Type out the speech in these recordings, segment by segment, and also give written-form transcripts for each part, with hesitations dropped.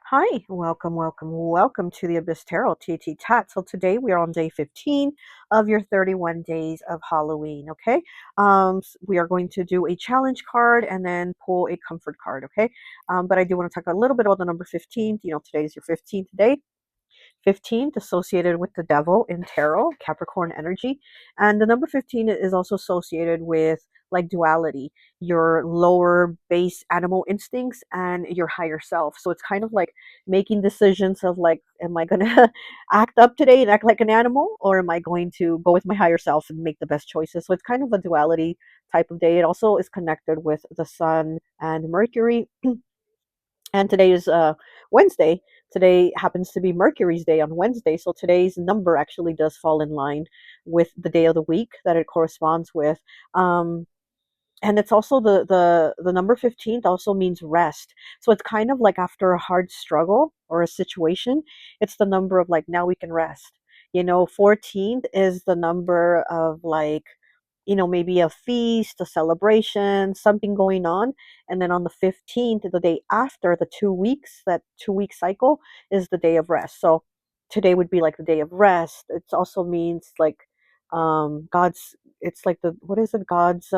Hi, welcome to the Abyss Tarot T.A.T. So today we are on day 15 of your 31 days of Halloween, okay? We are going to do a challenge card and then pull a comfort card, okay? But I do want to talk a little bit about the number 15. You know, today is your 15th day. 15th associated with the devil in tarot, Capricorn energy. And the number 15 is also associated with like duality, your lower base animal instincts and your higher self. So it's kind of like making decisions of like, am I going to act up today and act like an animal, or am I going to go with my higher self and make the best choices? So it's kind of a duality type of day. It also is connected with the sun and Mercury, and today is Wednesday. Today happens to be Mercury's day on Wednesday, so today's number actually does fall in line with the day of the week that it corresponds with. Um, and it's also the number 15 also means rest, so it's kind of like after a hard struggle or a situation, it's the number of like, now we can rest. 14th is the number of like, maybe a feast, a celebration, something going on. And then on the 15th, the day after the 2 weeks, that 2 week cycle is the day of rest. So today would be like the day of rest. It also means like God's, it's like the, what is it? God's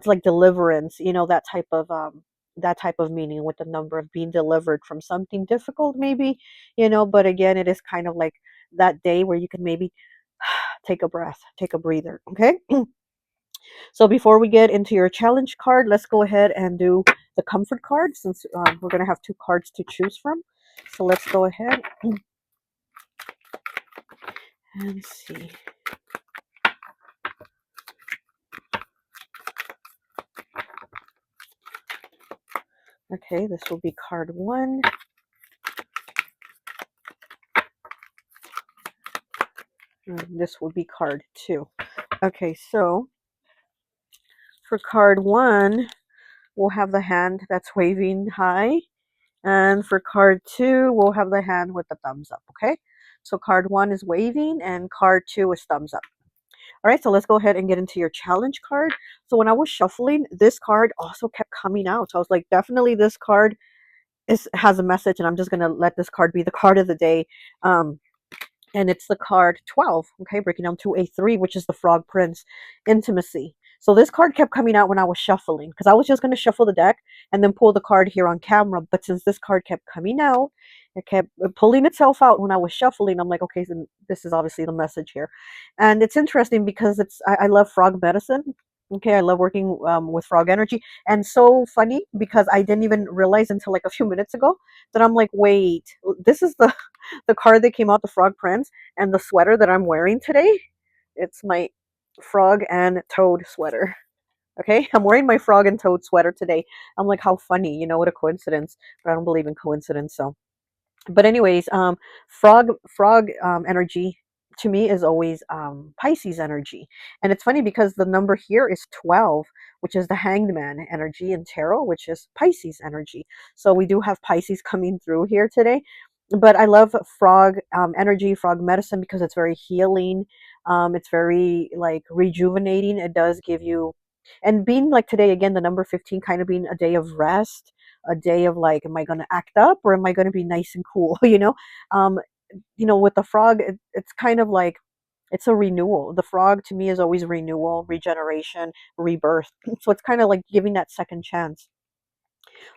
like deliverance, that type of meaning with the number of being delivered from something difficult, maybe, but again, it is kind of like that day where you can maybe take a breath, take a breather. Okay. So before we get into your challenge card, let's go ahead and do the comfort card, since we're going to have two cards to choose from. So let's go ahead and see. Okay, this will be card one. And this will be card two. Okay, so for card one, we'll have the hand that's waving high. And for card two, we'll have the hand with the thumbs up, okay? So card one is waving and card two is thumbs up. All right, so let's go ahead and get into your challenge card. So when I was shuffling, this card also kept coming out. So I was like, definitely this card has a message, and I'm just going to let this card be the card of the day. And it's the card 12, okay, breaking down to a 3, which is the Frog Prince, intimacy. So this card kept coming out when I was shuffling, because I was just going to shuffle the deck and then pull the card here on camera. But since this card kept coming out, it kept pulling itself out when I was shuffling. I'm like, okay, so this is obviously the message here. And it's interesting because I love frog medicine. Okay, I love working with frog energy. And so funny because I didn't even realize until like a few minutes ago that I'm like, wait, this is the card that came out, the Frog Prince, and the sweater that I'm wearing today. It's my frog and toad sweater. Okay, I'm wearing my frog and toad sweater today. I'm like, how funny, what a coincidence. But I don't believe in coincidence, so. But anyways, frog energy to me is always Pisces energy, and it's funny because the number here is 12, which is the Hanged Man energy in tarot, which is Pisces energy. So we do have Pisces coming through here today. But I love frog energy, frog medicine, because it's very healing. It's very like rejuvenating. It does give you, and being like today again, the number 15 kind of being a day of rest, a day of like, am I going to act up or am I going to be nice and cool? Um, with the frog, it's kind of like it's a renewal. The frog to me is always renewal, regeneration, rebirth. So it's kind of like giving that second chance,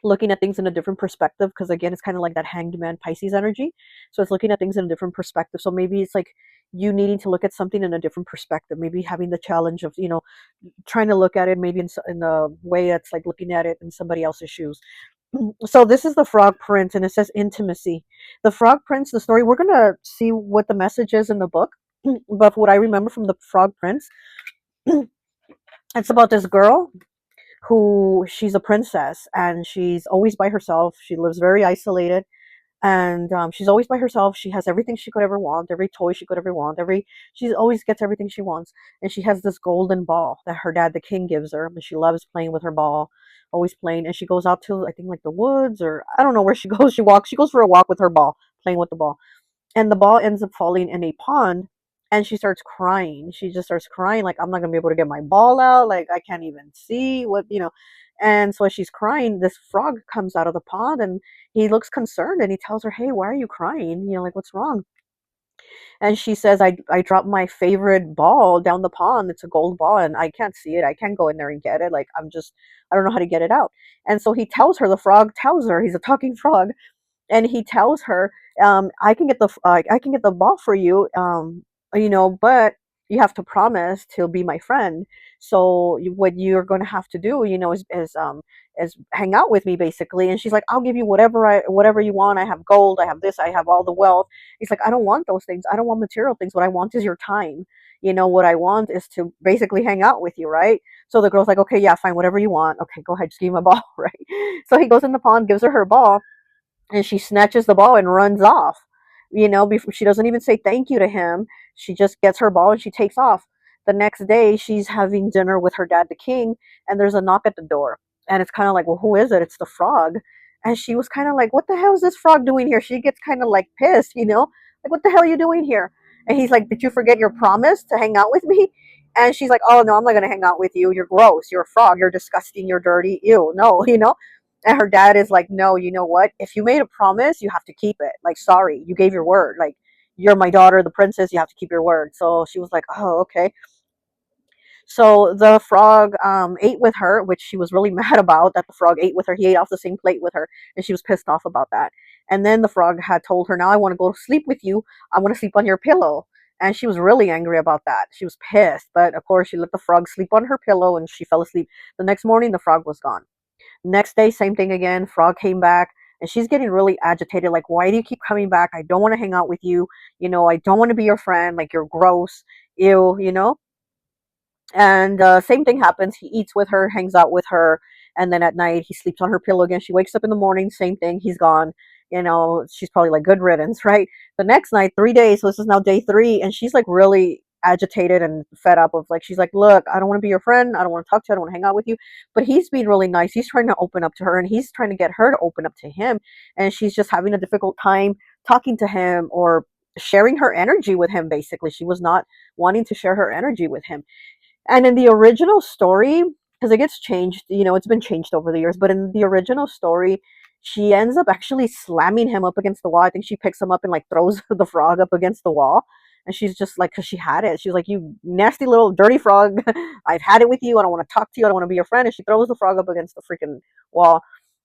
looking at things in a different perspective, because again, it's kind of like that Hanged Man Pisces energy. So it's looking at things in a different perspective. So maybe it's like you needing to look at something in a different perspective, maybe having the challenge of trying to look at it maybe in a way that's like looking at it in somebody else's shoes. So this is the Frog Prince, and it says intimacy. The Frog Prince, the story, we're gonna see what the message is in the book. But what I remember from the Frog Prince, it's about this girl who, she's a princess and she's always by herself. She lives very isolated, and she's always by herself. She has everything she could ever want, every toy she could ever want, she always gets everything she wants. And she has this golden ball that her dad, the king, gives her, and she loves playing with her ball, always playing. And she goes out to, I think, like the woods, or I don't know where she goes. She goes for a walk with her ball, playing with the ball, and the ball ends up falling in a pond. and she starts crying. She just starts crying, like, I'm not gonna be able to get my ball out, like I can't even see what, you know. And so as she's crying, this frog comes out of the pond, and he looks concerned, and he tells her, hey, why are you crying, you know, like, what's wrong? And she says, I dropped my favorite ball down the pond. It's a gold ball, and I can't see it. I can't go in there and get it. Like, I don't know how to get it out. And so he tells her, the frog tells her, he's a talking frog, and he tells her, I can get the ball for you, you know, but you have to promise to be my friend. So what you're going to have to do, you know, is hang out with me, basically. And she's like, I'll give you whatever you want. I have gold, I have this, I have all the wealth. He's like, I don't want those things. I don't want material things. What I want is your time. You know, what I want is to basically hang out with you, right? So the girl's like, okay, yeah, fine, whatever you want. Okay, go ahead, just give me my ball, right? So he goes in the pond, gives her ball, and she snatches the ball and runs off. You know, before she doesn't even say thank you to him, she just gets her ball and she takes off. The next day, she's having dinner with her dad, the king, and there's a knock at the door. And it's kind of like, well, who is it? It's the frog. And she was kind of like, what the hell is this frog doing here? She gets kind of like pissed, you know, like, what the hell are you doing here? And he's like, did you forget your promise to hang out with me? And she's like, oh, no, I'm not going to hang out with you. You're gross. You're a frog. You're disgusting. You're dirty. Ew. No, you know? And her dad is like, no, you know what? If you made a promise, you have to keep it. Like, sorry, you gave your word. Like, you're my daughter, the princess. You have to keep your word. So she was like, oh, okay. So the frog ate with her, which she was really mad about that the frog ate with her. He ate off the same plate with her, and she was pissed off about that. And then the frog had told her, now I want to go to sleep with you. I want to sleep on your pillow. And she was really angry about that. She was pissed. But of course, she let the frog sleep on her pillow, and she fell asleep. The next morning, the frog was gone. Next day, same thing again. Frog came back, and she's getting really agitated. Like, why do you keep coming back? I don't want to hang out with you. You know, I don't want to be your friend. Like, you're gross. Ew, you know? And same thing happens. He eats with her, hangs out with her, and then at night he sleeps on her pillow again. She wakes up in the morning, same thing. He's gone. You know, she's probably like, good riddance, right? The next night, 3 days. So this is now day three, and she's like really agitated and fed up of, like, she's like, look, I don't want to be your friend. I don't want to talk to you. I don't want to hang out with you. But he's being really nice. He's trying to open up to her, and he's trying to get her to open up to him. And she's just having a difficult time talking to him or sharing her energy with him. Basically, she was not wanting to share her energy with him. And in the original story, because it gets changed, you know, it's been changed over the years, but in the original story, she ends up actually slamming him up against the wall. I think she picks him up and like throws the frog up against the wall. And she's just like, because she had it. She was like, you nasty little dirty frog. I've had it with you. I don't want to talk to you. I don't want to be your friend. And she throws the frog up against the freaking wall.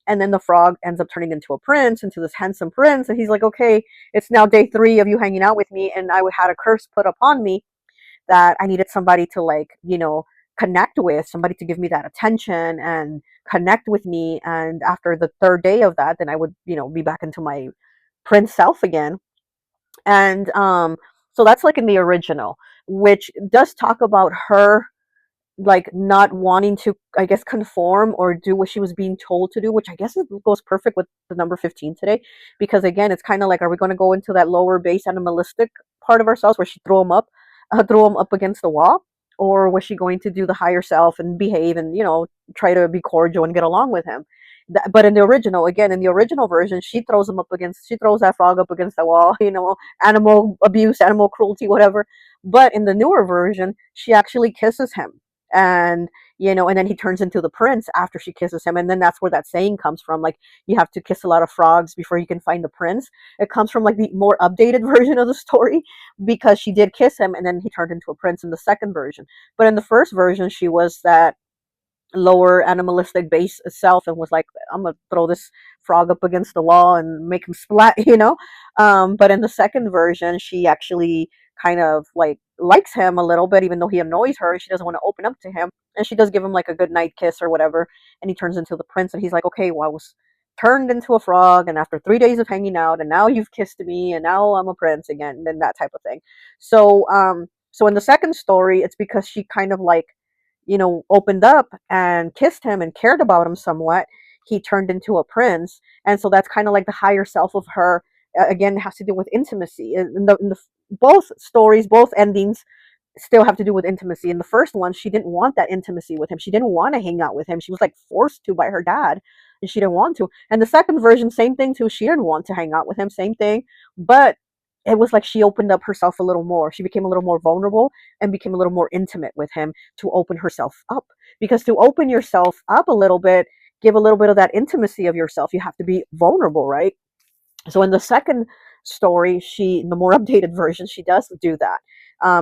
And then the frog ends up turning into a prince, into this handsome prince. And he's like, okay, it's now day three of you hanging out with me. And I had a curse put upon me that I needed somebody to, like, you know, connect with, somebody to give me that attention and connect with me. And after the third day of that, then I would, you know, be back into my prince self again. And so that's like in the original, which does talk about her like not wanting to, I guess, conform or do what she was being told to do, which I guess it goes perfect with the number 15 today, because again, it's kind of like, are we going to go into that lower base animalistic part of ourselves where she threw him up against the wall, or was she going to do the higher self and behave and, you know, try to be cordial and get along with him? But in the original, again, in the original version, she throws that frog up against the wall, you know, animal abuse, animal cruelty, whatever. But in the newer version, she actually kisses him, and, you know, and then he turns into the prince after she kisses him. And then that's where that saying comes from, like, you have to kiss a lot of frogs before you can find the prince. It comes from like the more updated version of the story, because she did kiss him and then he turned into a prince in the second version. But in the first version, she was that lower animalistic base itself and was like, I'm gonna throw this frog up against the wall and make him splat, you know. But in the second version, she actually kind of like likes him a little bit, even though he annoys her. She doesn't want to open up to him, and she does give him like a good night kiss or whatever, and he turns into the prince. And he's like, okay, well, I was turned into a frog, and after 3 days of hanging out, and now you've kissed me, and now I'm a prince again, and that type of thing. So in the second story, it's because she kind of like, you know, opened up and kissed him and cared about him somewhat. He turned into a prince. And so that's kind of like the higher self of her. Again, it has to do with intimacy. Both stories, both endings still have to do with intimacy. In the first one, she didn't want that intimacy with him. She didn't want to hang out with him. She was like forced to by her dad, and she didn't want to. And the second version, same thing too. She didn't want to hang out with him, same thing. But it was like she opened up herself a little more. She became a little more vulnerable and became a little more intimate with him to open herself up. Because to open yourself up a little bit, give a little bit of that intimacy of yourself, you have to be vulnerable, right? So in the second story, in the more updated version, she does do that.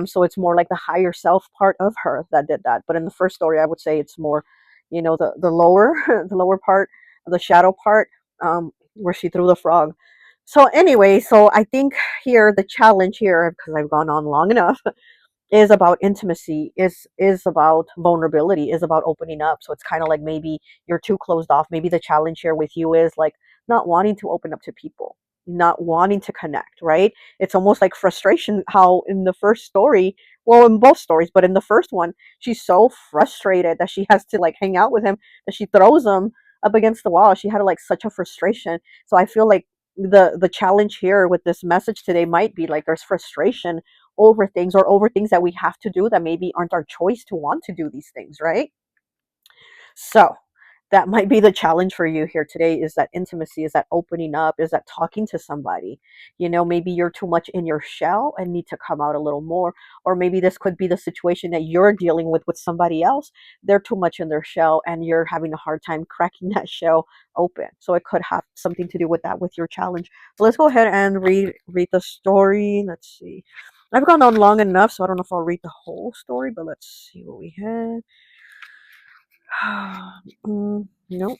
So it's more like the higher self part of her that did that. But in the first story, I would say it's more, the lower, the lower part, the shadow part, where she threw the frog. So anyway, so I think here the challenge here, because I've gone on long enough, is about intimacy, is about vulnerability, is about opening up. So it's kind of like maybe you're too closed off. Maybe the challenge here with you is like not wanting to open up to people, not wanting to connect, right? It's almost like frustration, how in the first story, well, in both stories, but in the first one, she's so frustrated that she has to like hang out with him, that she throws him up against the wall. She had like such a frustration. So I feel like the challenge here with this message today might be like there's frustration over things, or over things that we have to do that maybe aren't our choice to want to do these things, right? So that might be the challenge for you here today, is that intimacy, is that opening up, is that talking to somebody. Maybe you're too much in your shell and need to come out a little more. Or maybe this could be the situation that you're dealing with somebody else. They're too much in their shell and you're having a hard time cracking that shell open. So it could have something to do with that, with your challenge. So let's go ahead and read the story. Let's see. I've gone on long enough, so I don't know if I'll read the whole story, but let's see what we have. Nope.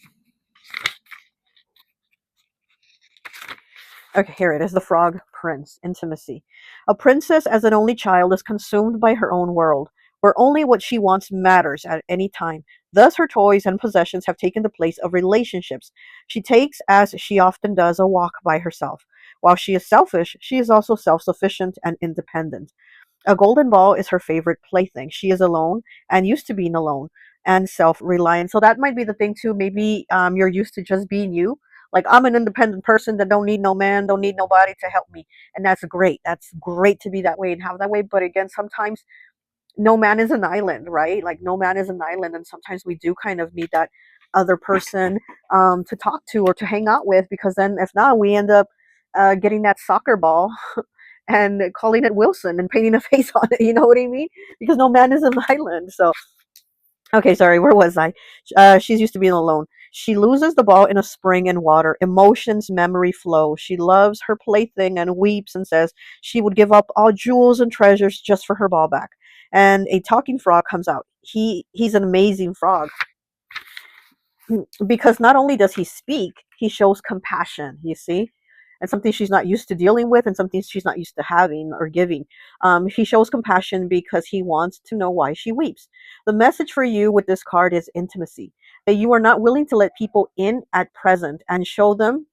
Okay, here it is. The Frog Prince. Intimacy. A princess, as an only child, is consumed by her own world, where only what she wants matters at any time. Thus, her toys and possessions have taken the place of relationships. She takes, as she often does, a walk by herself. While she is selfish, she is also self sufficient and independent. A golden ball is her favorite plaything. She is alone and used to being alone and self-reliant. So that might be the thing too. Maybe you're used to just being you. Like, I'm an independent person that don't need no man, don't need nobody to help me, and that's great. That's great to be that way and have that way. But again, sometimes no man is an island, right? Like, no man is an island, and sometimes we do kind of need that other person to talk to or to hang out with, because then if not, we end up getting that soccer ball and calling it Wilson and painting a face on it. You know what I mean? Because no man is an island. So, okay, sorry, where was I? She's used to being alone. She loses the ball in a spring and water. Emotions, memory flow. She loves her plaything and weeps and says she would give up all jewels and treasures just for her ball back. And a talking frog comes out. He's an amazing frog, because not only does he speak, he shows compassion, you see, and something she's not used to dealing with, and something she's not used to having or giving. He shows compassion because he wants to know why she weeps. The message for you with this card is intimacy, that you are not willing to let people in at present and show them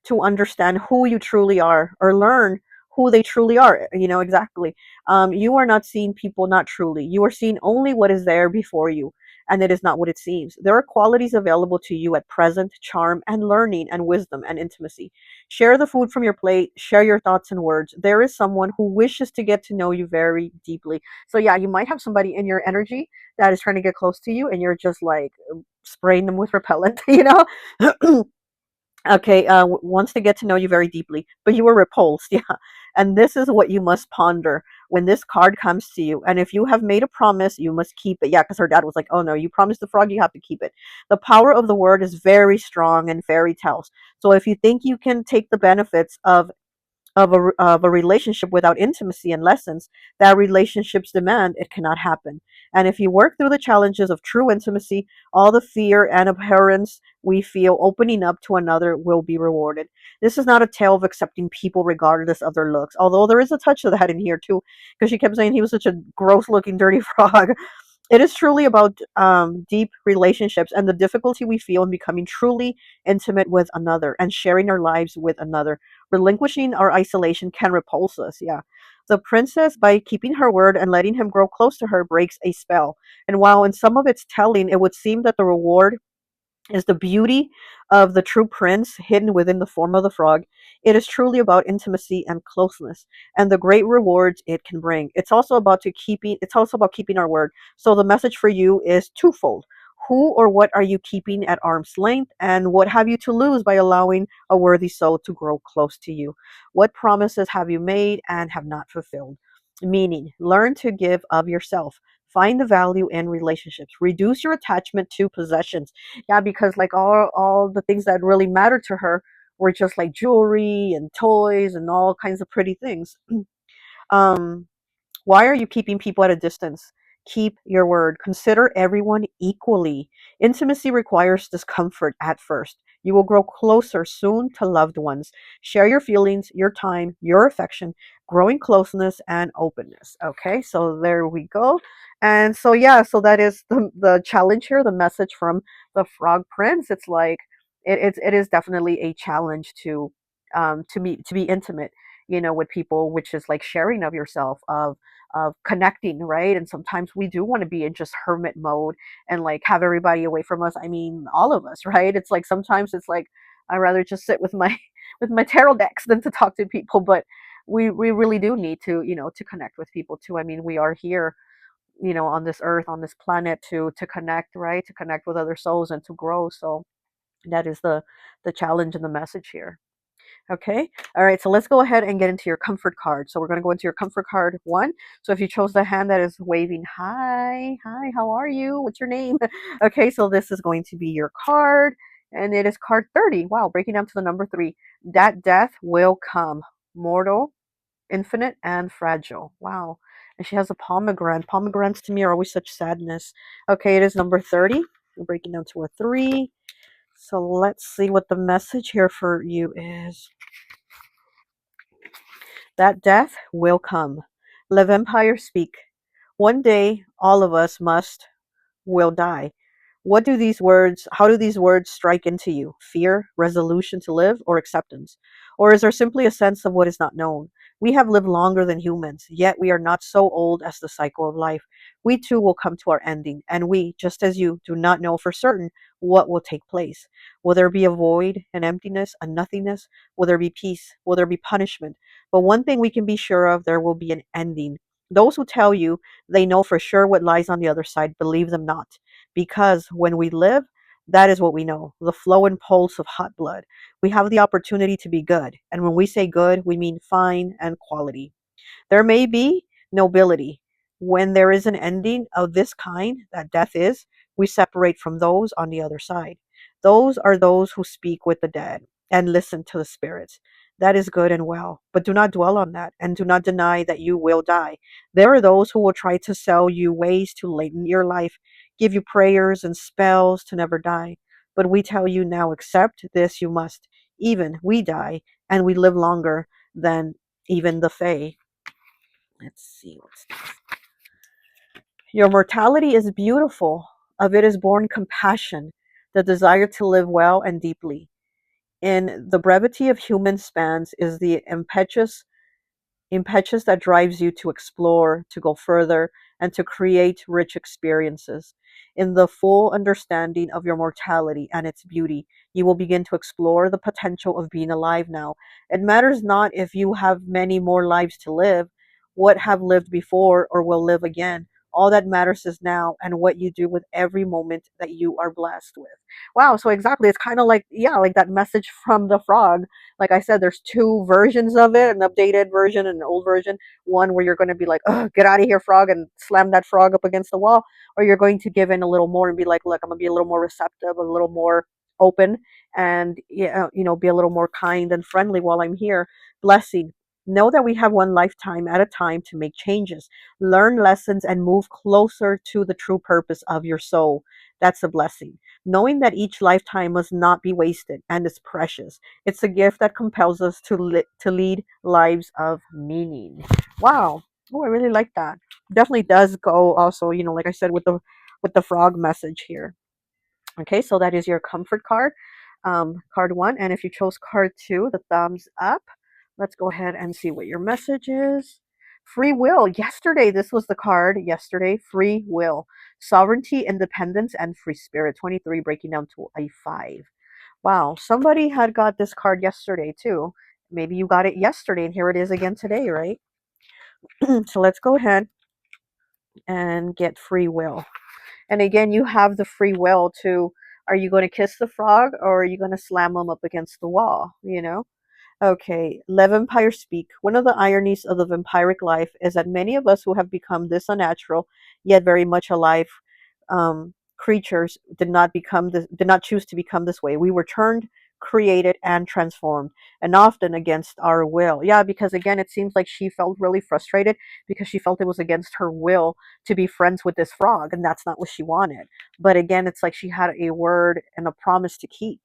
to understand who you truly are, or learn who they truly are. Exactly. You are not seeing people not truly. You are seeing only what is there before you, and it is not what it seems. There are qualities available to you at present: charm and learning and wisdom and intimacy. Share the food from your plate, share your thoughts and words. There is someone who wishes to get to know you very deeply. So yeah, you might have somebody in your energy that is trying to get close to you, and you're just like spraying them with repellent, Okay, wants to get to know you very deeply, but you were repulsed, yeah. And this is what you must ponder when this card comes to you. And if you have made a promise, you must keep it. Yeah, because her dad was like, "Oh no, you promised the frog, you have to keep it." The power of the word is very strong in fairy tales. So if you think you can take the benefits of a relationship without intimacy and lessons that relationships demand, it cannot happen. And if you work through the challenges of true intimacy, all the fear and abhorrence we feel opening up to another will be rewarded. This is not a tale of accepting people regardless of their looks, although there is a touch of that in here too, because she kept saying he was such a gross looking dirty frog. It is truly about deep relationships and the difficulty we feel in becoming truly intimate with another and sharing our lives with another. Relinquishing our isolation can repulse us, yeah. The princess, by keeping her word and letting him grow close to her, breaks a spell. And while in some of its telling, it would seem that the reward is the beauty of the true prince hidden within the form of the frog. It is truly about intimacy and closeness and the great rewards it can bring. It's also about keeping our word. So the message for you is twofold. Who or what are you keeping at arm's length? And what have you to lose by allowing a worthy soul to grow close to you? What promises have you made and have not fulfilled? Meaning, learn to give of yourself. Find the value in relationships. Reduce your attachment to possessions. Yeah, because like all the things that really mattered to her were just like jewelry and toys and all kinds of pretty things. um why are you keeping people at a distance? Keep your word. Consider everyone equally. Intimacy requires discomfort at first. You will grow closer soon to loved ones. Share your feelings, your time, your affection, growing closeness and openness. Okay, so there we go. And so, yeah, so that is the challenge here, the message from the Frog Prince. It's like, it is definitely a challenge to be intimate, with people, which is like sharing of yourself, of connecting, right? And sometimes we do want to be in just hermit mode and like have everybody away from us. I mean, all of us, right? It's like sometimes it's like I rather just sit with my with my tarot decks than to talk to people, but we really do need to, to connect with people too. I mean, we are here, on this earth, on this planet to connect, right? To connect with other souls and to grow. So that is the challenge and the message here. Okay. All right. So let's go ahead and get into your comfort card. So we're going to go into your comfort card one. So if you chose the hand that is waving, hi, hi, how are you? What's your name? Okay. So this is going to be your card, and it is card 30. Wow. Breaking down to the number 3. That death will come. Mortal, infinite, and fragile. Wow. And she has a pomegranate. Pomegranates to me are always such sadness. Okay. It is number 30. We're breaking down to a 3. So let's see what the message here for you is. That death will come. Let vampires speak. One day, all of us will die. How do these words strike into you? Fear, resolution to live, or acceptance? Or is there simply a sense of what is not known? We have lived longer than humans, yet we are not so old as the cycle of life. We too will come to our ending, and we, just as you, do not know for certain what will take place. Will there be a void, an emptiness, a nothingness? Will there be peace? Will there be punishment? But one thing we can be sure of, there will be an ending. Those who tell you they know for sure what lies on the other side, believe them not. Because when we live, that is what we know, the flow and pulse of hot blood. We have the opportunity to be good. And when we say good, we mean fine and quality. There may be nobility. When there is an ending of this kind, that death is, we separate from those on the other side. Those are those who speak with the dead and listen to the spirits. That is good and well, but do not dwell on that and do not deny that you will die. There are those who will try to sell you ways to lighten your life, give you prayers and spells to never die. But we tell you now, accept this you must. Even we die, and we live longer than even the Fae. Let's see what's next. Your mortality is beautiful. Of it is born compassion, the desire to live well and deeply. In the brevity of human spans is the impetus that drives you to explore, to go further, and to create rich experiences. In the full understanding of your mortality and its beauty, you will begin to explore the potential of being alive now. It matters not if you have many more lives to live, what have lived before or will live again. All that matters is now and what you do with every moment that you are blessed with. Wow, so exactly, it's kind of like, yeah, like that message from the frog. Like I said, there's two versions of it, an updated version and an old version. One where you're going to be like, oh, get out of here, frog, and slam that frog up against the wall. Or you're going to give in a little more and be like, look, I'm going to be a little more receptive, a little more open, and, yeah, be a little more kind and friendly while I'm here. Blessing. Know that we have one lifetime at a time to make changes, learn lessons, and move closer to the true purpose of your soul. That's a blessing. Knowing that each lifetime must not be wasted and is precious. It's a gift that compels us to lead lives of meaning. Wow. Oh, I really like that. Definitely does go also, like I said, with the frog message here. Okay, so that is your comfort card, card 1. And if you chose card 2, the thumbs up, let's go ahead and see what your message is. Free will. Yesterday, this was the card. Yesterday, free will, sovereignty, independence, and free spirit. 23, breaking down to a 5. Wow, somebody had got this card yesterday too. Maybe you got it yesterday, and here it is again today, right? So let's go ahead and get free will. And again, you have the free will to, are you going to kiss the frog or are you going to slam them up against the wall, you know? Okay, let vampires speak. One of the ironies of the vampiric life is that many of us who have become this unnatural, yet very much alive, creatures did not choose to become this way. We were turned, created, and transformed, and often against our will. Yeah, because again, it seems like she felt really frustrated because she felt it was against her will to be friends with this frog, and that's not what she wanted. But again, it's like she had a word and a promise to keep.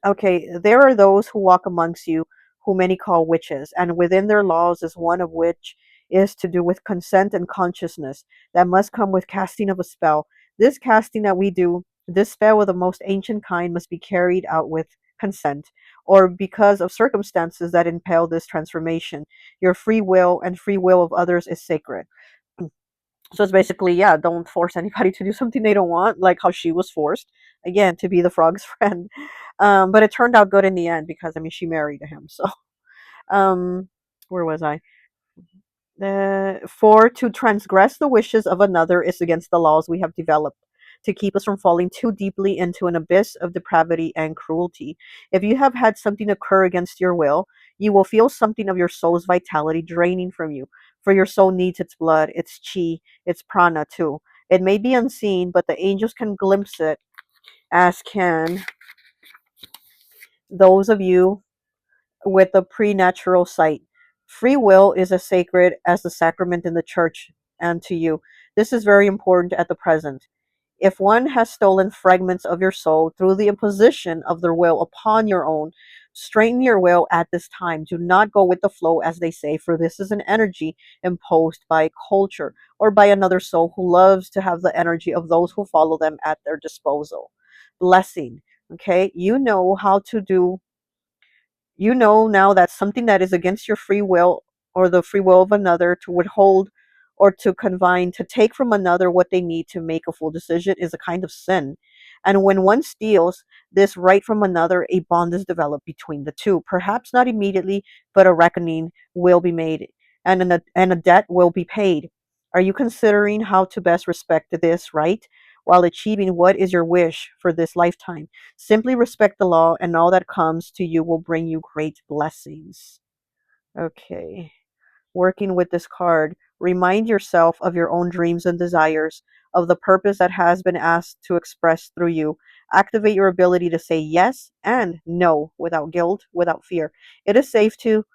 Okay, there are those who walk amongst you, who many call witches, and within their laws is one of which is to do with consent and consciousness that must come with casting of a spell. This casting that we do, this spell of the most ancient kind, must be carried out with consent, or because of circumstances that impel this transformation. Your free will and free will of others is sacred. So it's basically, yeah, don't force anybody to do something they don't want, like how she was forced, again, to be the frog's friend. But it turned out good in the end because, I mean, she married him. So, um, where was I? For to transgress the wishes of another is against the laws we have developed to keep us from falling too deeply into an abyss of depravity and cruelty. If you have had something occur against your will, you will feel something of your soul's vitality draining from you, for your soul needs its blood, its chi, its prana too. It may be unseen, but the angels can glimpse it, as can those of you with a preternatural sight. Free will is as sacred as the sacrament in the church and to you. This is very important at the present. If one has stolen fragments of your soul through the imposition of their will upon your own, straighten your will at this time. Do not go with the flow, as they say, for this is an energy imposed by culture or by another soul who loves to have the energy of those who follow them at their disposal. Blessing. Okay, you know now that something that is against your free will or the free will of another to withhold or to confine, to take from another what they need to make a full decision is a kind of sin. And when one steals this right from another, a bond is developed between the two. Perhaps not immediately, but a reckoning will be made and a debt will be paid. Are you considering how to best respect this right while achieving what is your wish for this lifetime? Simply respect the law, and all that comes to you will bring you great blessings. Okay, working with this card, remind yourself of your own dreams and desires, of the purpose that has been asked to express through you. Activate your ability to say yes and no without guilt, without fear. It is safe to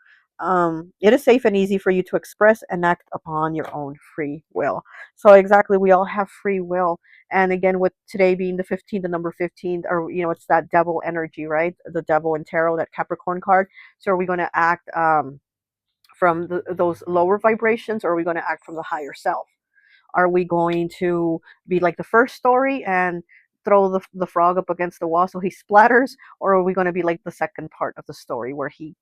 it is safe and easy for you to express and act upon your own free will. So exactly, we all have free will. And again, with today being the 15th, the number 15, or it's that devil energy, right? The devil in tarot, that Capricorn card. So are we going to act from those lower vibrations, or are we going to act from the higher self? Are we going to be like the first story and throw the frog up against the wall so he splatters, or are we going to be like the second part of the story where she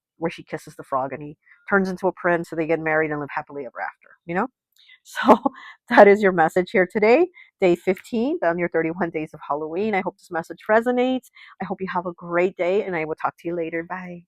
kisses the frog and he turns into a prince, so they get married and live happily ever after? So that is your message here today, day 15 on your 31 days of Halloween. I hope this message resonates. I hope you have a great day, and I will talk to you later. Bye.